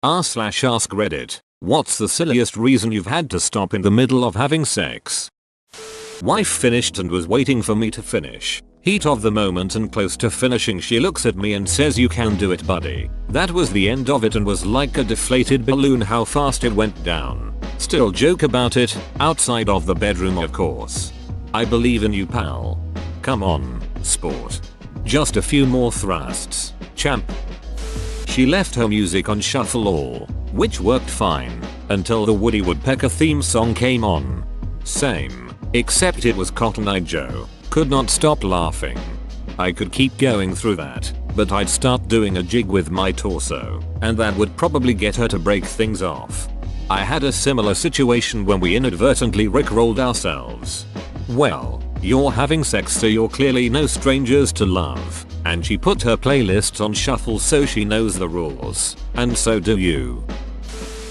r/ask Reddit. What's the silliest reason you've had to stop in the middle of having sex? Wife finished and was waiting for me to finish. Heat of the moment and close to finishing she looks at me and says, "You can do it, buddy." That was the end of it and was like a deflated balloon how fast it went down. Still joke about it, outside of the bedroom of course. I believe in you, pal. Come on, sport. Just a few more thrusts, champ. She left her music on shuffle all, which worked fine, until the Woody Woodpecker theme song came on. Same, except it was Cotton Eye Joe. Could not stop laughing. I could keep going through that, but I'd start doing a jig with my torso, and that would probably get her to break things off. I had a similar situation when we inadvertently rickrolled ourselves. Well, you're having sex so you're clearly no strangers to love, and she put her playlists on shuffle so she knows the rules, and so do you.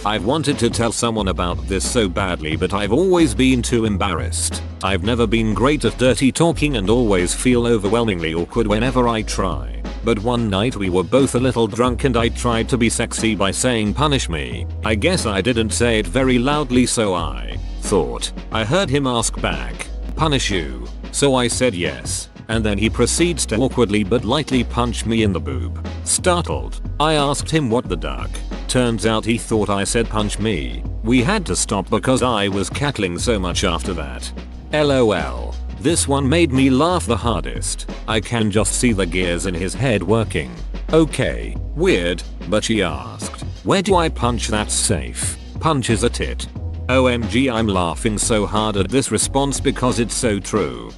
I've wanted to tell someone about this so badly but I've always been too embarrassed. I've never been great at dirty talking and always feel overwhelmingly awkward whenever I try. But one night we were both a little drunk and I tried to be sexy by saying "punish me." I guess I didn't say it very loudly so I thought I heard him ask back, "Punish you?" So I said yes. And then he proceeds to awkwardly but lightly punch me in the boob. Startled, I asked him what the duck. Turns out he thought I said punch me. We had to stop because I was cackling so much after that. LOL. This one made me laugh the hardest. I can just see the gears in his head working. Okay, weird, but she asked, "Where do I punch that's safe?" Punch is a tit. OMG, I'm laughing so hard at this response because it's so true.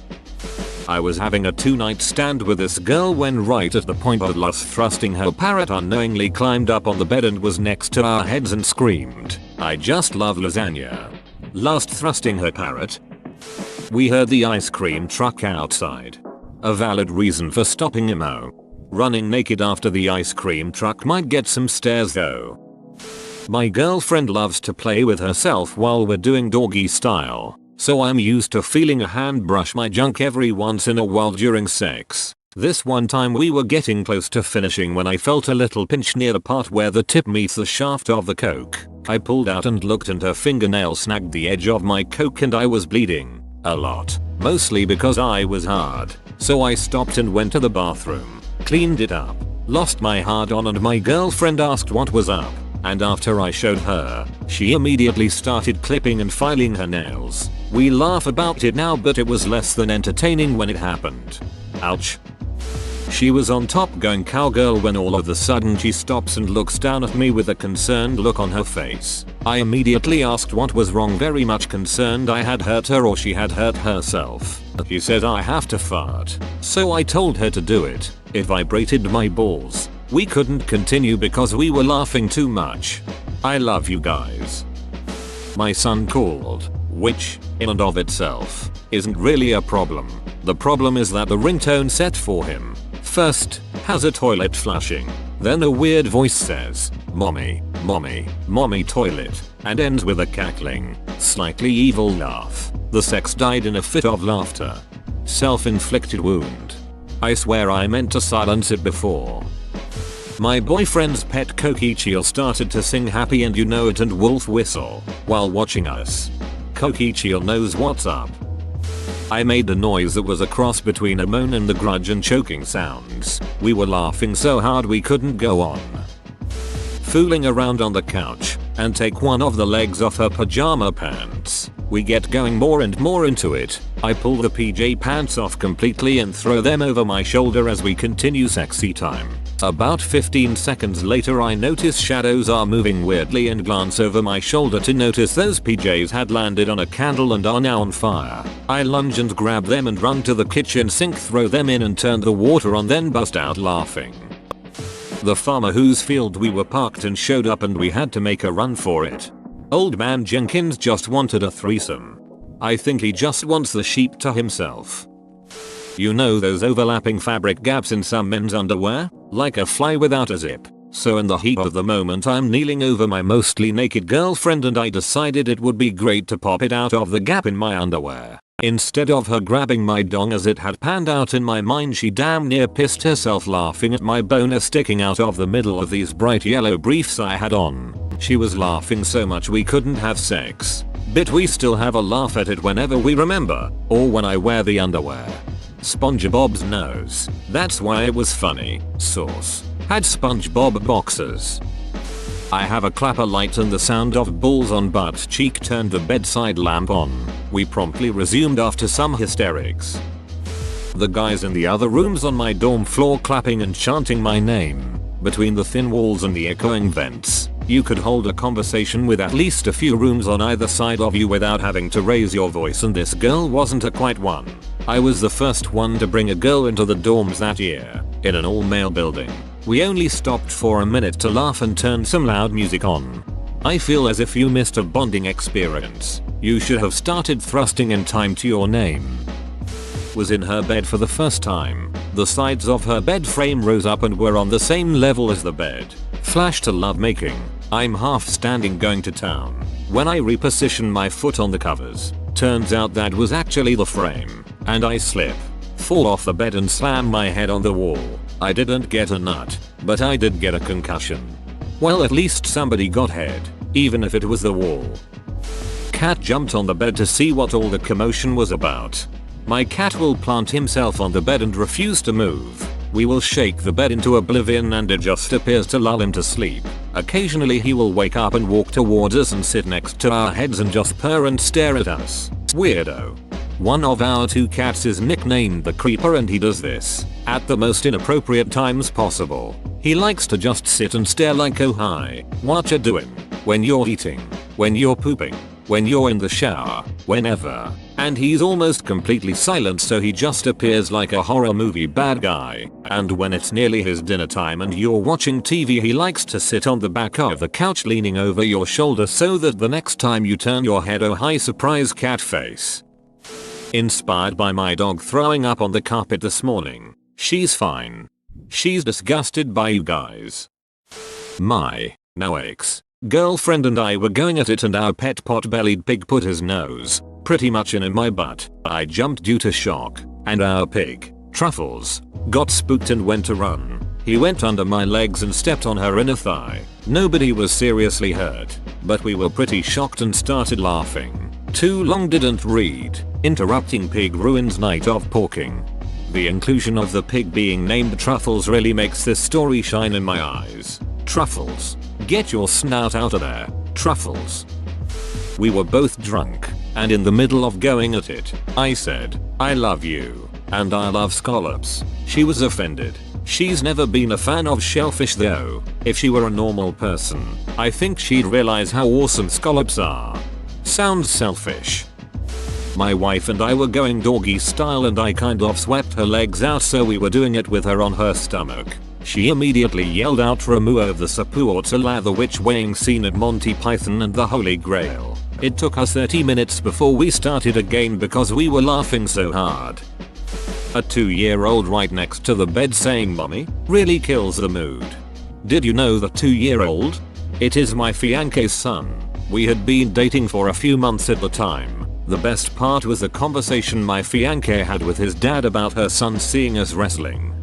I was having a 2-night stand with this girl when right at the point of lust thrusting her parrot unknowingly climbed up on the bed and was next to our heads and screamed, "I just love lasagna." Lust thrusting her parrot. We heard the ice cream truck outside. A valid reason for stopping emo. Running naked after the ice cream truck might get some stares though. My girlfriend loves to play with herself while we're doing doggy style. So I'm used to feeling a hand brush my junk every once in a while during sex. This one time we were getting close to finishing when I felt a little pinch near the part where the tip meets the shaft of the coke. I pulled out and looked and her fingernail snagged the edge of my coke and I was bleeding. A lot. Mostly because I was hard. So I stopped and went to the bathroom. Cleaned it up. Lost my hard on and my girlfriend asked what was up. And after I showed her, she immediately started clipping and filing her nails. We laugh about it now but it was less than entertaining when it happened. Ouch. She was on top going cowgirl when all of a sudden she stops and looks down at me with a concerned look on her face. I immediately asked what was wrong, very much concerned I had hurt her or she had hurt herself. She said I have to fart. So I told her to do it. It vibrated my balls. We couldn't continue because we were laughing too much. I love you guys. My son called, which, in and of itself, isn't really a problem. The problem is that the ringtone set for him first has a toilet flushing, then a weird voice says, "Mommy, mommy, mommy toilet," and ends with a cackling, slightly evil laugh. The sex died in a fit of laughter. Self-inflicted wound. I swear I meant to silence it before. My boyfriend's pet Kokichiel started to sing Happy and You Know It and Wolf Whistle while watching us. Kokichiel knows what's up. I made the noise that was a cross between a moan and the grudge and choking sounds. We were laughing so hard we couldn't go on. Fooling around on the couch and take one of the legs off her pajama pants. We get going more and more into it. I pull the PJ pants off completely and throw them over my shoulder as we continue sexy time. About 15 seconds later I notice shadows are moving weirdly and glance over my shoulder to notice those PJs had landed on a candle and are now on fire. I lunge and grab them and run to the kitchen sink, throw them in and turn the water on, then bust out laughing. The farmer whose field we were parked and showed up and we had to make a run for it. Old man Jenkins just wanted a threesome. I think he just wants the sheep to himself. You know those overlapping fabric gaps in some men's underwear? Like a fly without a zip. So in the heat of the moment I'm kneeling over my mostly naked girlfriend and I decided it would be great to pop it out of the gap in my underwear. Instead of her grabbing my dong as it had panned out in my mind, she damn near pissed herself laughing at my boner sticking out of the middle of these bright yellow briefs I had on. She was laughing so much we couldn't have sex. But we still have a laugh at it whenever we remember, or when I wear the underwear. SpongeBob's nose. That's why it was funny. Source. Had SpongeBob boxers. I have a clapper light and the sound of balls on butt cheek turned the bedside lamp on. We promptly resumed after some hysterics. The guys in the other rooms on my dorm floor clapping and chanting my name. Between the thin walls and the echoing vents, you could hold a conversation with at least a few rooms on either side of you without having to raise your voice, and this girl wasn't a quiet one. I was the first one to bring a girl into the dorms that year, in an all-male building. We only stopped for a minute to laugh and turn some loud music on. I feel as if you missed a bonding experience. You should have started thrusting in time to your name. Was in her bed for the first time. The sides of her bed frame rose up and were on the same level as the bed. Flash to lovemaking. I'm half standing going to town. When I reposition my foot on the covers, turns out that was actually the frame, and I slip, fall off the bed and slam my head on the wall. I didn't get a nut, but I did get a concussion. Well, at least somebody got head, even if it was the wall. Cat jumped on the bed to see what all the commotion was about. My cat will plant himself on the bed and refuse to move. We will shake the bed into oblivion and it just appears to lull him to sleep. Occasionally he will wake up and walk towards us and sit next to our heads and just purr and stare at us. Weirdo. One of our two cats is nicknamed the Creeper, and he does this at the most inappropriate times possible. He likes to just sit and stare like, oh hi, what you doing? When you're eating, when you're pooping, when you're in the shower, whenever. And he's almost completely silent, so he just appears like a horror movie bad guy. And when it's nearly his dinner time and you're watching TV, he likes to sit on the back of the couch leaning over your shoulder so that the next time you turn your head, oh hi, surprise cat face. Inspired by my dog throwing up on the carpet this morning. She's fine. She's disgusted by you guys. My now ex-girlfriend and I were going at it and our pet pot-bellied pig put his nose pretty much in my butt. I jumped due to shock, and our pig, Truffles, got spooked and went to run. He went under my legs and stepped on her inner thigh. Nobody was seriously hurt, but we were pretty shocked and started laughing. Too long didn't read. Interrupting pig ruins night of porking. The inclusion of the pig being named Truffles really makes this story shine in my eyes. Truffles. Get your snout out of there, Truffles. We were both drunk, and in the middle of going at it, I said, I love you, and I love scallops. She was offended. She's never been a fan of shellfish though. If she were a normal person, I think she'd realize how awesome scallops are. Sounds selfish. My wife and I were going doggy style and I kind of swept her legs out, so we were doing it with her on her stomach. She immediately yelled out remove the support to lather witch weighing scene at Monty Python and the Holy Grail. It took us 30 minutes before we started again because we were laughing so hard. A 2-year-old right next to the bed saying mommy really kills the mood. Did you know the 2-year-old? It is my fiance's son. We had been dating for a few months at the time. The best part was the conversation my fiancé had with his dad about her son seeing us wrestling.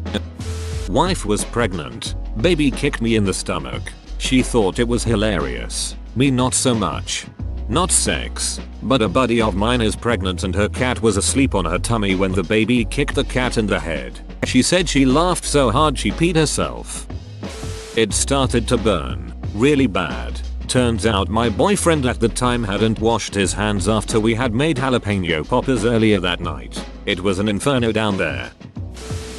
Wife was pregnant. Baby kicked me in the stomach. She thought it was hilarious. Me not so much. Not sex, but a buddy of mine is pregnant and her cat was asleep on her tummy when the baby kicked the cat in the head. She said she laughed so hard she peed herself. It started to burn. Really bad. Turns out my boyfriend at the time hadn't washed his hands after we had made jalapeno poppers earlier that night. It was an inferno down there.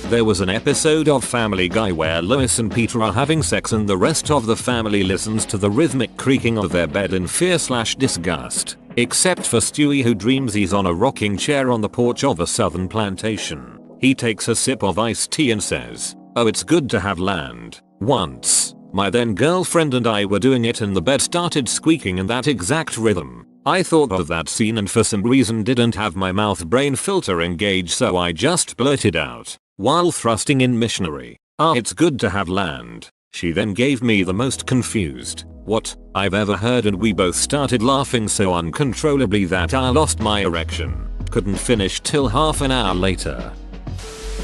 There was an episode of Family Guy where Lois and Peter are having sex and the rest of the family listens to the rhythmic creaking of their bed in fear/disgust. Except for Stewie, who dreams he's on a rocking chair on the porch of a southern plantation. He takes a sip of iced tea and says, "Oh, it's good to have land." Once, my then girlfriend and I were doing it and the bed started squeaking in that exact rhythm. I thought of that scene and for some reason didn't have my mouth brain filter engaged, so I just blurted out, while thrusting in missionary, "Ah, it's good to have land." She then gave me the most confused "what" I've ever heard and we both started laughing so uncontrollably that I lost my erection. Couldn't finish till half an hour later.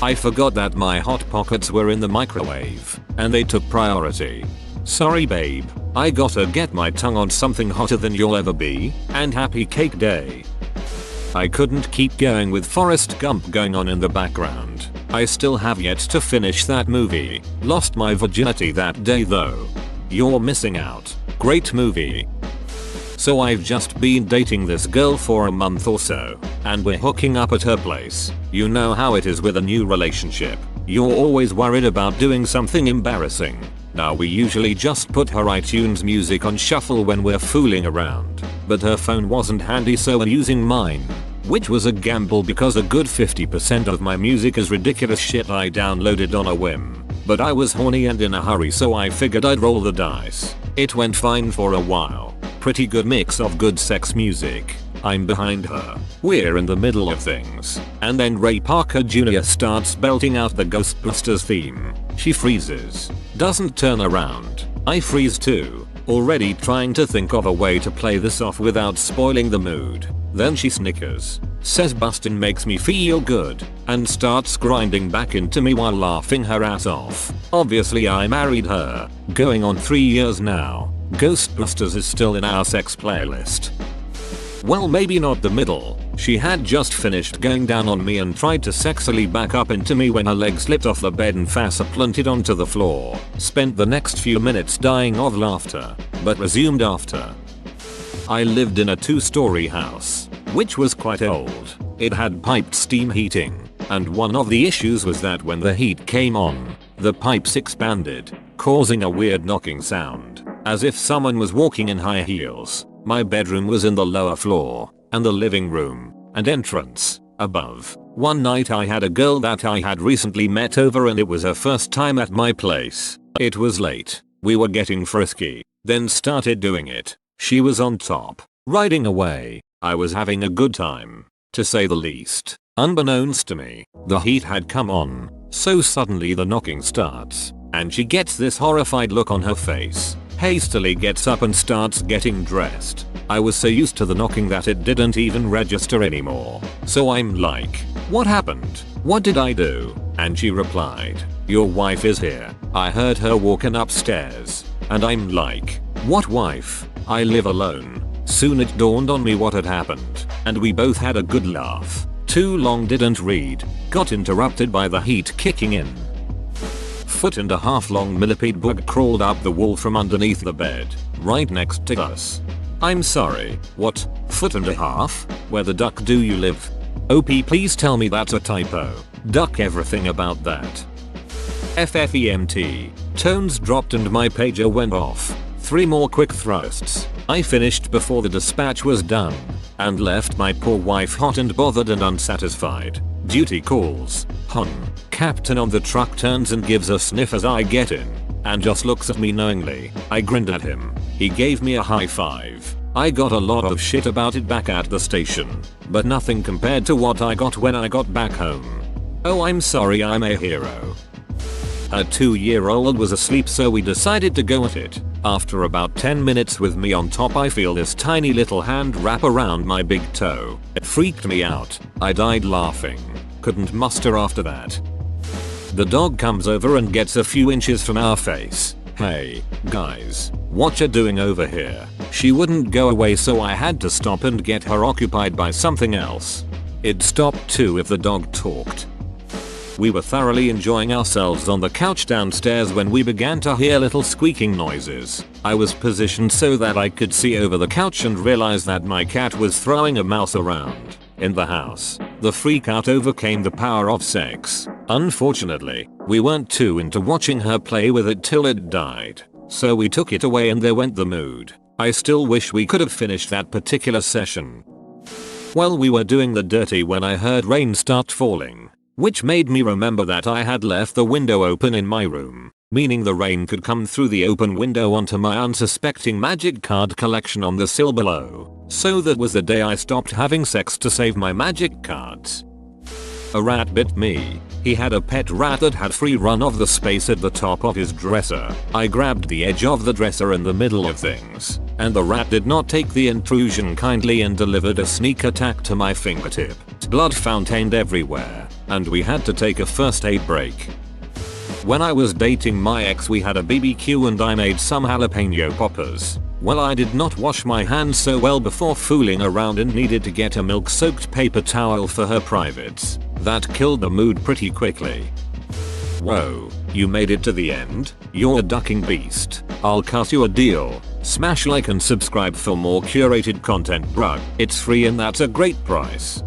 I forgot that my hot pockets were in the microwave, and they took priority. Sorry babe, I gotta get my tongue on something hotter than you'll ever be, and happy cake day. I couldn't keep going with Forrest Gump going on in the background. I still have yet to finish that movie. Lost my virginity that day though. You're missing out. Great movie. So I've just been dating this girl for a month or so, and we're hooking up at her place. You know how it is with a new relationship. You're always worried about doing something embarrassing. Now we usually just put her iTunes music on shuffle when we're fooling around, but her phone wasn't handy so I'm using mine. Which was a gamble because a good 50% of my music is ridiculous shit I downloaded on a whim. But I was horny and in a hurry so I figured I'd roll the dice. It went fine for a while. Pretty good mix of good sex music. I'm behind her. We're in the middle of things. And then Ray Parker Jr. starts belting out the Ghostbusters theme. She freezes. Doesn't turn around. I freeze too. Already trying to think of a way to play this off without spoiling the mood. Then she snickers, says bustin' makes me feel good, and starts grinding back into me while laughing her ass off. Obviously I married her. Going on 3 years now. Ghostbusters is still in our sex playlist. Well, maybe not the middle. She had just finished going down on me and tried to sexily back up into me when her leg slipped off the bed and face planted onto the floor. Spent the next few minutes dying of laughter, but resumed after. I lived in a 2-story house, which was quite old. It had piped steam heating, and one of the issues was that when the heat came on, the pipes expanded, causing a weird knocking sound, as if someone was walking in high heels. My bedroom was in the lower floor, and the living room and entrance above. One night I had a girl that I had recently met over and it was her first time at my place. It was late. We were getting frisky, then started doing it. She was on top, riding away. I was having a good time, to say the least. Unbeknownst to me, the heat had come on, so suddenly the knocking starts, and she gets this horrified look on her face. Hastily gets up and starts getting dressed. I was so used to the knocking that it didn't even register anymore. So I'm like, what happened? What did I do? And she replied, your wife is here. I heard her walking upstairs. And I'm like, what wife? I live alone. Soon it dawned on me what had happened, and we both had a good laugh. Too long didn't read. Got interrupted by the heat kicking in. 1.5 foot long millipede bug crawled up the wall from underneath the bed, right next to us. I'm sorry, what, 1.5 feet? Where the duck do you live? OP please tell me that's a typo. Duck everything about that. FFEMT. Tones dropped and my pager went off. 3 more quick thrusts. I finished before the dispatch was done, and left my poor wife hot and bothered and unsatisfied. Duty calls. Hun. Captain on the truck turns and gives a sniff as I get in, and just looks at me knowingly. I grinned at him. He gave me a high five. I got a lot of shit about it back at the station, but nothing compared to what I got when I got back home. Oh, I'm sorry, I'm a hero. A 2-year-old was asleep so we decided to go at it. After about 10 minutes with me on top I feel this tiny little hand wrap around my big toe. It freaked me out. I died laughing. Couldn't muster after that. The dog comes over and gets a few inches from our face. Hey, guys, what you doing over here? She wouldn't go away so I had to stop and get her occupied by something else. It'd stop too if the dog talked. We were thoroughly enjoying ourselves on the couch downstairs when we began to hear little squeaking noises. I was positioned so that I could see over the couch and realized that my cat was throwing a mouse around in the house. The freak out overcame the power of sex. Unfortunately, we weren't too into watching her play with it till it died, so we took it away and there went the mood. I still wish we could have finished that particular session. Well, we were doing the dirty when I heard rain start falling, which made me remember that I had left the window open in my room, meaning the rain could come through the open window onto my unsuspecting magic card collection on the sill below. So that was the day I stopped having sex to save my magic cards. A rat bit me. He had a pet rat that had free run of the space at the top of his dresser. I grabbed the edge of the dresser in the middle of things, and the rat did not take the intrusion kindly and delivered a sneak attack to my fingertip. blood fountained everywhere, and we had to take a first aid break. When I was dating my ex, we had a BBQ and I made some jalapeno poppers. Well, I did not wash my hands so well before fooling around and needed to get a milk-soaked paper towel for her privates. That killed the mood pretty quickly. Whoa, you made it to the end? You're a ducking beast. I'll cut you a deal. Smash like and subscribe for more curated content, bruh. It's free and that's a great price.